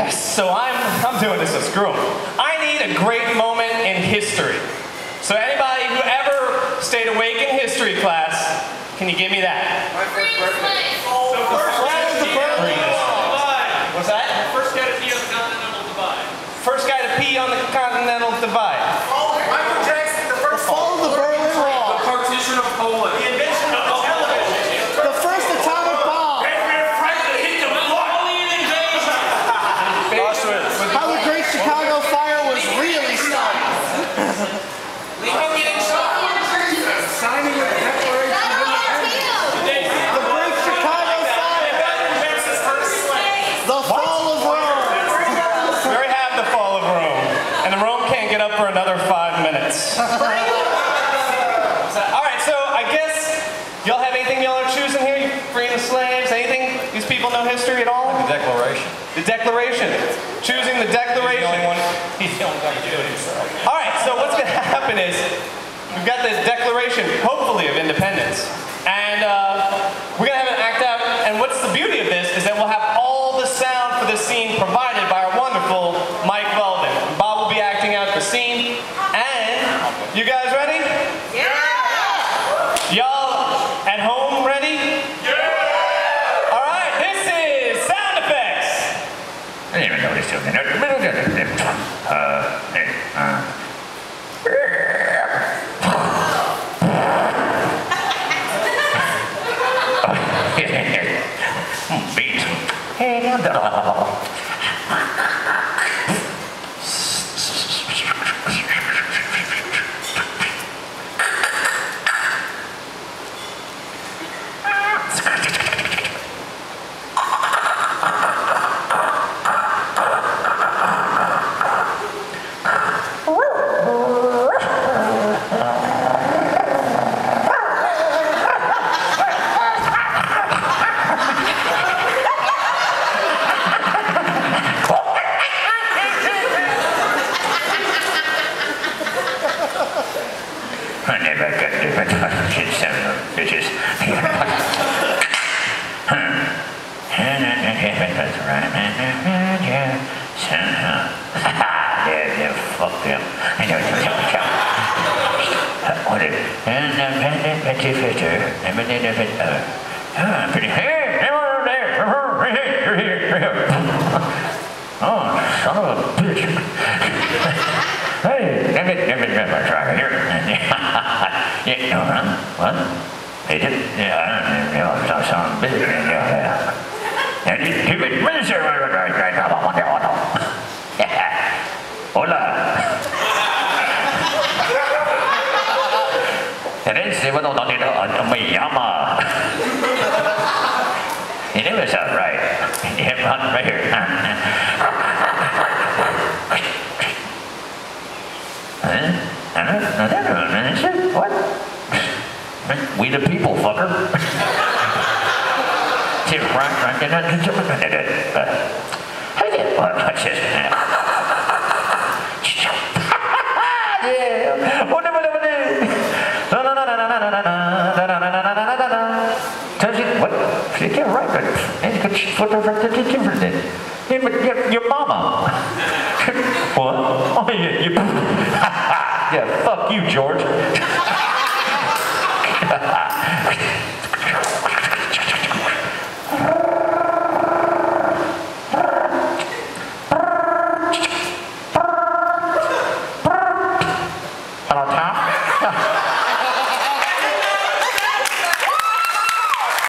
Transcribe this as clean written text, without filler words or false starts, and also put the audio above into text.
Yes, so I'm doing this, so screw 'em. I need a great moment in history. So anybody who ever stayed awake in history class, can you give me that? My first birthday. What's that? First guy to pee on the Continental Divide. First guy to pee on the Continental Divide. Michael Jackson, the first Fall of the Berlin Wall. The partition of Poland. The invention of the television. The first atomic bomb. Benjamin Franklin hit the block. How the Great Chicago Fire was really started. Leo getting shot. Signing of the Declaration of Independence. The Great Chicago Fire. The fall of Rome. We already have the fall of Rome, and the Rome can't get up for another 5 minutes. All right, so I guess y'all have anything y'all are choosing here? You freeing the slaves? Anything? These people know history at all? The Declaration. The Declaration. Choosing the Declaration. He's the only guy to do it himself. All right, so what's going to happen is we've got the Declaration, hopefully, of Independence. And we're going to have an act out. And what's the beauty of this is that we'll have all the sound for the scene provided by our wonderful Mike Weldon. Bob will be acting out the scene. And you guys ready? Yeah! Y'all at home ready? Yeah! All right, this is sound effects. I didn't even notice it. Beat. I never got different shit son of bitches. That's right, man. Yeah, fuck them. I know what you're talking about. What is it? Independent Betty Fisher. I'm pretty here. Over there. Right here. Oh, son of a bitch. Hey, never try here. Yeah, no, what? They did? Yeah, I don't know. It's son of a bitch. Yeah. And he was minister. Hola. And then say, what don't you know? Yama. You never sound right. Yeah, right here. What? We the people, fucker. What's this? What? You're right, but your mama. What? Oh, yeah, fuck you, George.